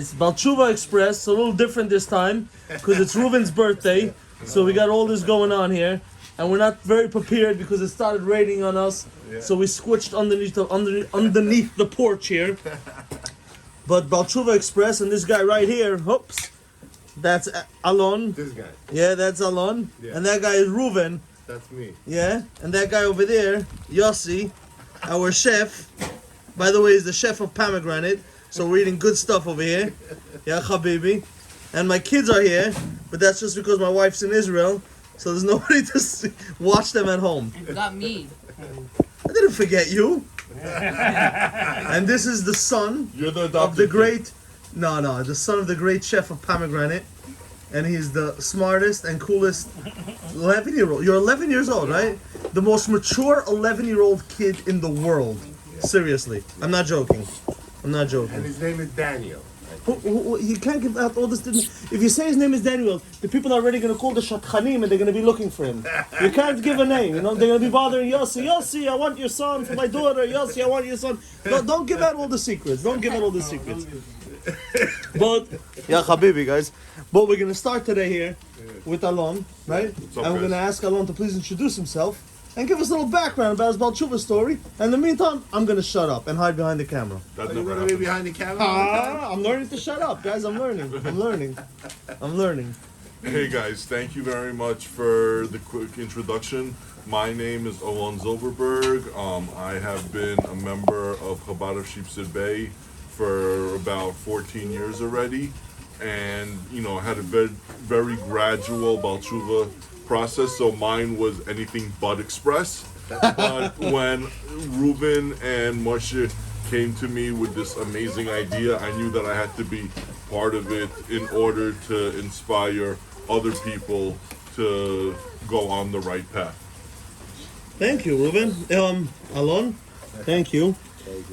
It's Baal Teshuvah Express, a little different this time because it's Reuben's birthday. So we got all this going on here, and we're not very prepared because it started raining on us. So we squished underneath the porch here. But Baal Teshuvah Express and this guy right here, oops, that's Alon. This guy. Yeah, that's Alon. Yeah. And that guy is Reuben. That's me. Yeah, and that guy over there, Yossi, our chef. By the way, he's the chef of pomegranate. So we're eating good stuff over here. Yeah, Habibi. And my kids are here, but that's just because my wife's in Israel. So there's nobody to watch them at home. You got me. I didn't forget you. And this is the son You're the of the great... No, the son of the great chef of pomegranate. And he's the smartest and coolest 11-year-old. You're 11 years old, right? The most mature 11-year-old kid in the world. Seriously. I'm not joking. I'm not joking. And his name is Daniel. You can't give out all this. If you say his name is Daniel, the people are already going to call the Shatchanim and they're going to be looking for him. You can't give a name, you know. They're going to be bothering Yossi. Yossi, I want your son for my daughter. Yossi, I want your son. No, don't give out all the secrets. Don't give out all the secrets. But, yeah, Habibi, guys. But we're going to start today here with Alon, right? And we're going to ask Alon to please introduce himself and give us a little background about his Baal Teshuvah story. And in the meantime, I'm going to shut up and hide behind the camera. Are you going to be behind the camera? I'm learning to shut up, guys. I'm learning. Hey guys, thank you very much for the quick introduction. My name is Alon Zilberberg. I have been a member of Chabad of Sheepshead Bay for about 14 years already, and had a very gradual Baal Teshuvah process. So mine was anything but express. But when Reuben and Moshe came to me with this amazing idea, I knew that I had to be part of it in order to inspire other people to go on the right path. Thank you, Reuben. Alon, thank you.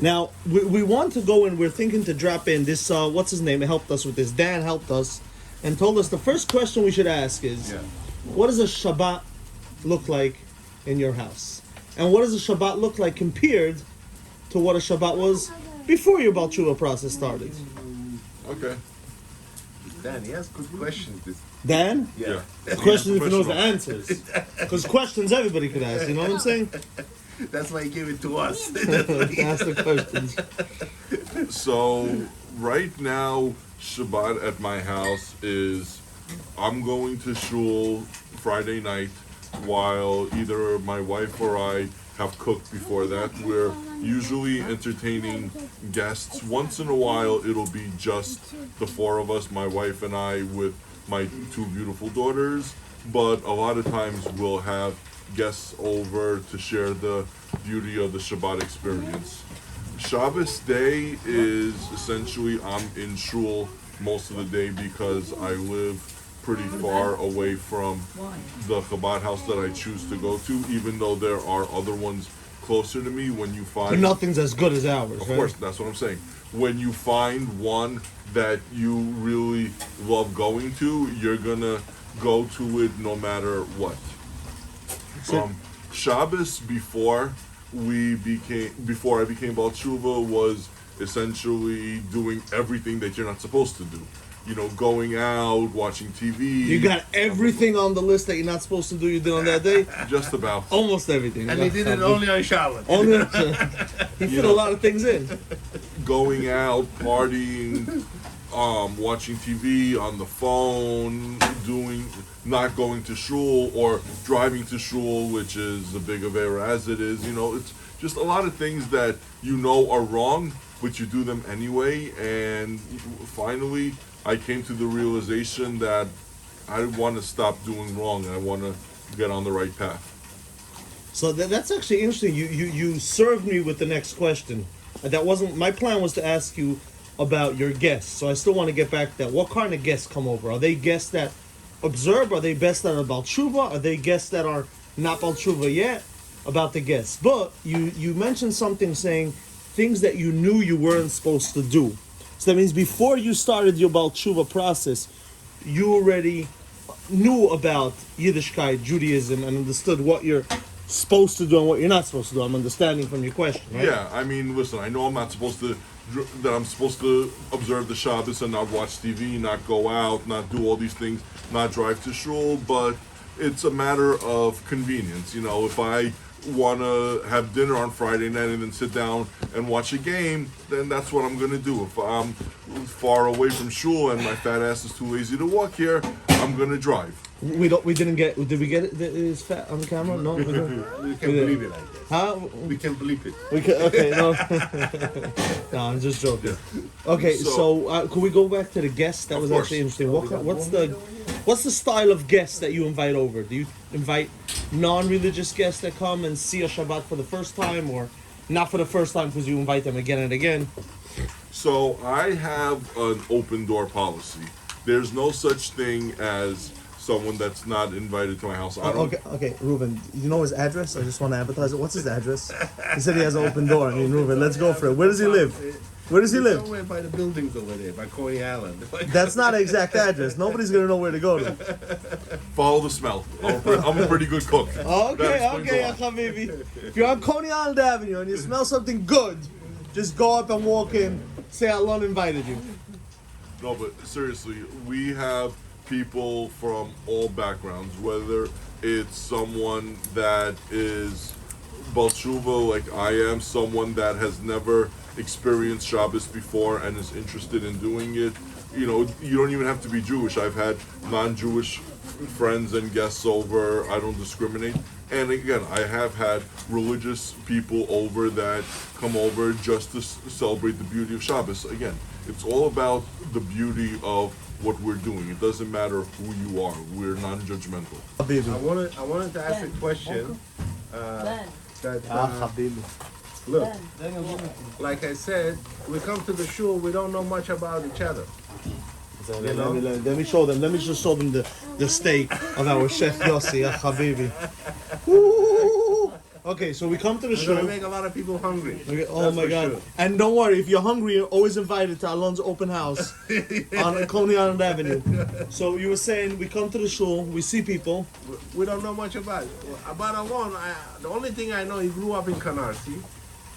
Now, we want to go and we're thinking to drop in this, what's his name? It helped us with this. Dan helped us and told us the first question we should ask is, what does a Shabbat look like in your house? And what does a Shabbat look like compared to what a Shabbat was before your Baal Teshuvah process started? Okay. Dan, he has good questions. Dan? Yeah. Questions if he knows the answers. Because questions everybody could ask, you know what I'm saying? That's why he gave it to us. Ask the questions. So right now, Shabbat at my house is I'm going to shul Friday night while either my wife or I have cooked before that. We're usually entertaining guests. Once in a while, it'll be just the four of us, my wife and I, with my two beautiful daughters. But a lot of times we'll have guests over to share the beauty of the Shabbat experience. Shabbos day is essentially I'm in shul most of the day because I live pretty far away from the Chabad house that I choose to go to, even though there are other ones closer to me. When you find... But nothing's as good as ours, Of right? course, that's what I'm saying. When you find one that you really love going to, you're gonna go to it no matter what. Shabbos before I became Baal Teshuvah was essentially doing everything that you're not supposed to do. Going out, watching TV. You got everything on the list that you're not supposed to do, you did on that day? Just about. Almost everything. And he did it only on Shabbat. He fit a lot of things in. Going out, partying, watching TV on the phone, not going to shul or driving to shul, which is a big avera as it is. It's just a lot of things that are wrong, but you do them anyway. And finally, I came to the realization that I want to stop doing wrong and I want to get on the right path. So that's actually interesting. You served me with the next question. That wasn't my plan. Was to ask you about your guests. So I still want to get back to that. What kind of guests come over? Are they guests that observe? Are they guests that are Baal Teshuvah? Are they guests that are not Baal Teshuvah yet? About the guests. But you mentioned something saying things that you knew you weren't supposed to do. So that means before you started your Baal Teshuvah process, you already knew about Yiddishkeit, Judaism, and understood what you're supposed to do and what you're not supposed to do. I'm understanding from your question, right? Yeah, I mean, listen, I know I'm not supposed to that I'm supposed to observe the Shabbos and not watch TV, not go out, not do all these things, not drive to shul, but it's a matter of convenience. You know, if I want to have dinner on Friday night and then sit down and watch a game, then that's what I'm going to do. If I'm far away from shul and my fat ass is too lazy to walk here, I'm going to drive. We didn't get. Did we get it? Is fat on the camera? No. We didn't. We can believe it, I guess. Huh? We can bleep it. We can, okay. No. No, I'm just joking. Okay, so could we go back to the guests? That was course. actually interesting. What's the style of guests that you invite over? Do you invite non-religious guests that come and see a Shabbat for the first time, or not for the first time because you invite them again and again? So I have an open door policy. There's no such thing as someone that's not invited to my house. I don't, Okay, Reuben, you know his address? I just want to advertise it. What's his address? He said he has an open door. I mean, Reuben, let's go for it. Where does he live? Where does he live? Somewhere by the buildings over there, by Coney Island. That's not an exact address. Nobody's going to know where to go to. follow the smell. I'm a pretty good cook. That explains a lot. Habibi. If you're on Coney Island Avenue and you smell something good, just go up and walk in, say Alon invited you. No, but seriously, we have people from all backgrounds, whether it's someone that is Baal Teshuvah like I am, someone that has never experienced Shabbos before and is interested in doing it. You know, you don't even have to be Jewish. I've had non-Jewish friends and guests over. I don't discriminate. And again, I have had religious people over that come over just to celebrate the beauty of Shabbos. Again, it's all about the beauty of what we're doing. It doesn't matter who you are. We're non-judgmental. I wanted to ask a question. Habibi. Look, like I said, we come to the shul, we don't know much about each other. Let me show them. Let me just show them the steak of our chef Yossi, Habibi. Woo! Okay, so we come to the We're gonna show. make a lot of people hungry. Oh That's my for God! sure. And don't worry, if you're hungry, you're always invited to Alon's open house on Coney Island Avenue. So you were saying we come to the shul, we see people. We don't know much about it. About Alon, the only thing I know, he grew up in Canarsie,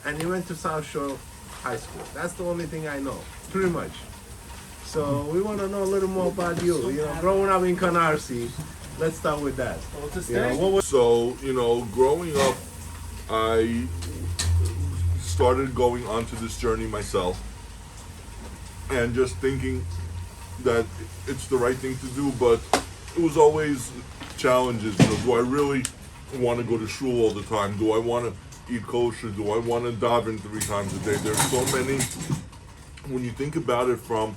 and he went to South Shore High School. That's the only thing I know, pretty much. So we want to know a little more about you. You know, growing up in Canarsie, let's start with that. You know, what was So, you know, growing up, I started going onto this journey myself and just thinking that it's the right thing to do, but it was always challenges. You know, do I really want to go to shul all the time? Do I want to eat kosher? Do I want to daven 3 times a day? There's so many, when you think about it from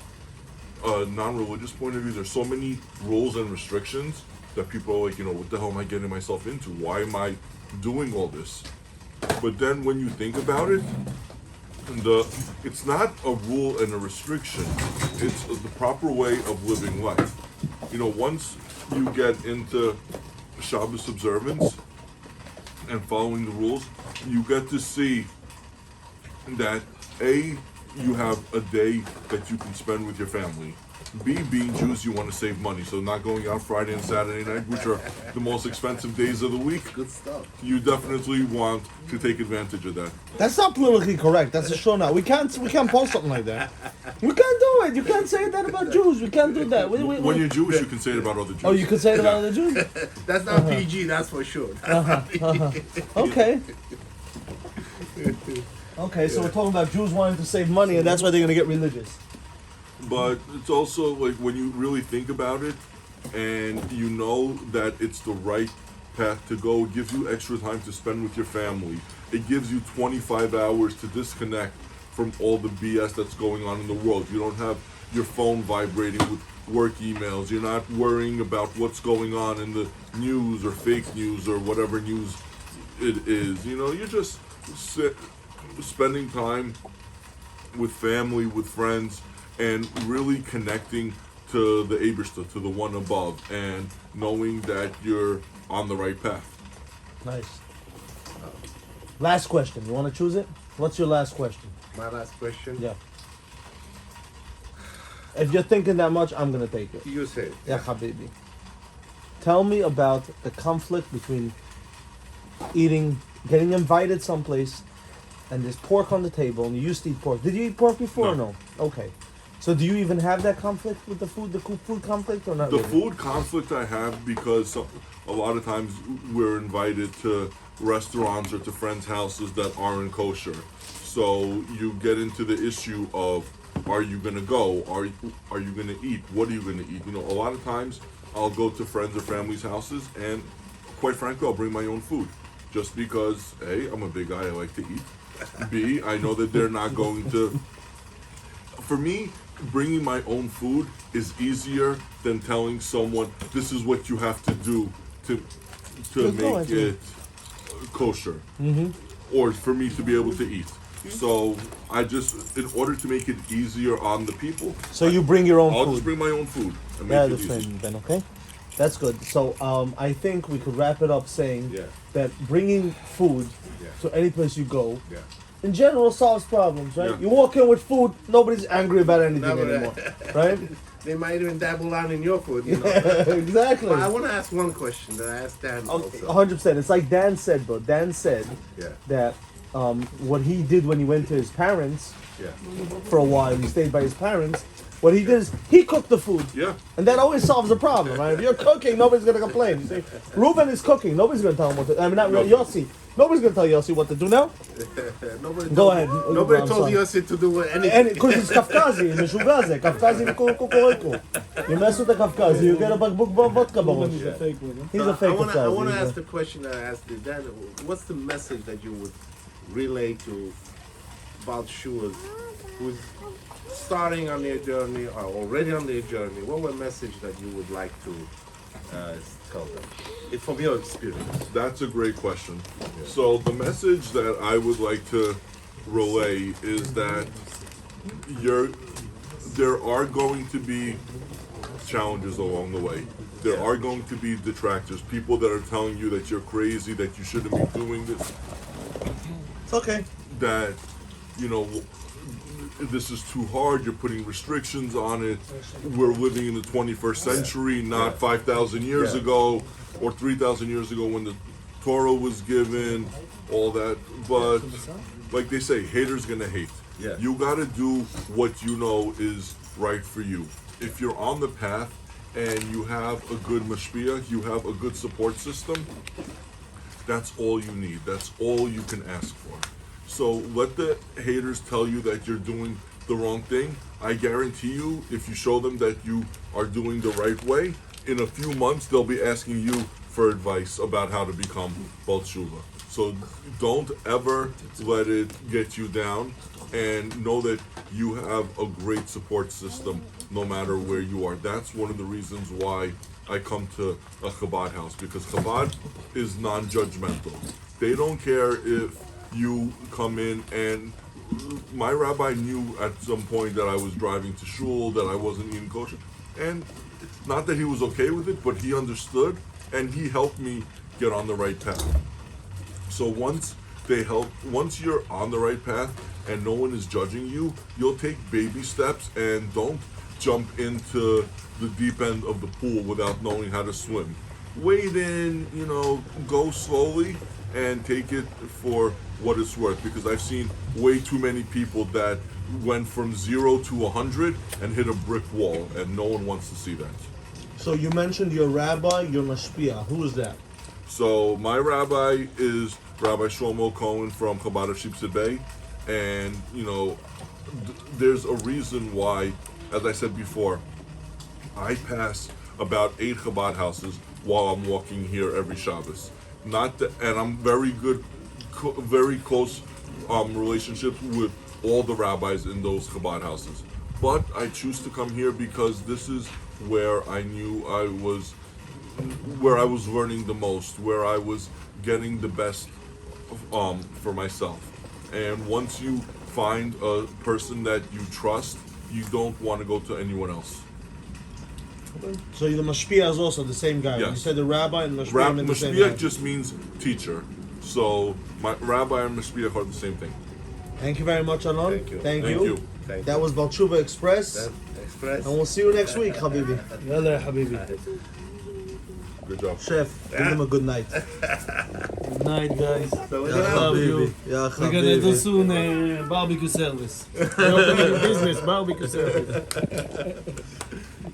a non-religious point of view, there's so many rules and restrictions that people are like, you know, what the hell am I getting myself into? Why am I doing all this? But then when you think about it, it's not a rule and a restriction. It's the proper way of living life. You know, once you get into Shabbos observance and following the rules, you get to see that you have a day that you can spend with your family. B, being Jews, you want to save money, so not going out Friday and Saturday night, which are the most expensive days of the week. good stuff? You definitely want to take advantage of that. That's not politically correct. That's a show now. We can't post something like that. We can't do it. You can't say that about Jews. We can't do that. When you're Jewish, you can say it about other Jews. Oh, you can say it about other Jews? That's not PG, that's for sure. That's not PG. Okay. Okay, so we're talking about Jews wanting to save money, and that's why they're going to get religious. But it's also like when you really think about it and you know that it's the right path to go, it gives you extra time to spend with your family. It gives you 25 hours to disconnect from all the BS that's going on in the world. You don't have your phone vibrating with work emails. You're not worrying about what's going on in the news or fake news or whatever news it is. You know, you're just spending time with family, with friends, and really connecting to the Eberster, to the one above, and knowing that you're on the right path. Nice. Last question. You want to choose it? What's your last question? My last question. Yeah. If you're thinking that much, I'm going to take it. You say it. Yeah, Habibi. Tell me about the conflict between getting invited someplace, and there's pork on the table, and you used to eat pork. Did you eat pork before or no? Okay. So do you even have that conflict with the food conflict, or not The really? food conflict I have because a lot of times we're invited to restaurants or to friends' houses that aren't kosher. So you get into the issue of, are you gonna go? Are you gonna eat? What are you gonna eat? You know, a lot of times I'll go to friends or family's houses, and quite frankly, I'll bring my own food, just because A, I'm a big guy, I like to eat. B, I know that they're not going to. For me, bringing my own food is easier than telling someone this is what you have to do to make it kosher, or for me to be able to eat. So I just, in order to make it easier on the people, So you bring your own I'll food. just bring my own food and Yeah, make it that's easy. fine then. Okay, that's good. So I think we could wrap it up saying Yeah. that bringing food Yeah. to any place you go, Yeah. in general, solves problems, right? Yeah. You walk in with food, nobody's angry about anything No, but, anymore, right? They might even dabble on in your food, you know. Exactly. But I want to ask one question that I asked Dan also. 100%. It's like Dan said, bro. Dan said Yeah, that what he did when he went to his parents yeah. for a while, he stayed by his parents. What he did is he cooked the food. Yeah. And that always solves the problem, right? If you're cooking, nobody's gonna complain. You see, Reuben is cooking. Nobody's gonna tell him what to. I mean, not No. Yossi. Nobody's gonna tell Yossi what to do now. Nobody Go told, ahead. Nobody I'm told sorry. Yossi to do anything. And because it's Kafkazi, Meshugaze, Kafkazi Kukureku. You mess with the Kafkazi, you get a book of vodka bottle. He's a fake I want Kafkazi. to ask the question that I asked Dan. What's the message that you would relay to Baal Teshuvahs who's starting on their journey or already on their journey? What were message that you would like to tell them? It's from your experience. That's a great question. So the message that I would like to relay is that there are going to be challenges along the way. There are going to be detractors, people that are telling you that you're crazy, that you shouldn't be doing this, It's okay. that, you know, this is too hard, you're putting restrictions on it. We're living in the 21st century, not 5,000 years Yeah. ago or 3,000 years ago when the Torah was given, all that. But like they say, haters gonna hate. Yeah. You gotta do what you know is right for you. If you're on the path and you have a good mashpia, you have a good support system, that's all you need. That's all you can ask for. So let the haters tell you that you're doing the wrong thing. I guarantee you, if you show them that you are doing the right way, in a few months they'll be asking you for advice about how to become Baal Teshuvah. So don't ever let it get you down, and know that you have a great support system no matter where you are. That's one of the reasons why I come to a Chabad house, because Chabad is non-judgmental. They don't care if you come in, and my rabbi knew at some point that I was driving to shul, that I wasn't eating kosher, and not that he was okay with it, but he understood, and he helped me get on the right path. So once you're on the right path and no one is judging you, you'll take baby steps, and don't jump into the deep end of the pool without knowing how to swim. Wade in, go slowly and take it for what it's worth, because I've seen way too many people that went from 0 to 100 and hit a brick wall, and no one wants to see that. So you mentioned your rabbi, your mashpia. Who is that? So my rabbi is Rabbi Shlomo Cohen from Chabad of Sheepshead Bay, and there's a reason why, as I said before, I pass about 8 Chabad houses while I'm walking here every Shabbos. And I'm very close relationships with all the rabbis in those Chabad houses. But I choose to come here because this is where I knew where I was learning the most, where I was getting the best for myself. And once you find a person that you trust, you don't want to go to anyone else. So the mashpia is also the same guy. Yes. You said the rabbi and mashpia mean the same guy. Mashpia just means teacher. So my rabbi and mashpia are the same thing. Thank you very much, Alon. Thank you. Thank Thank you. you. Thank That was Baal Teshuvah Express. Express. And we'll see you next week, Habibi. Yalla, habibi. Good job. Chef, give him a good night. Good night, guys. So we're Yeah, gonna have love to- you. Yeah, We're gonna do soon barbecue service. We're opening a business, barbecue service.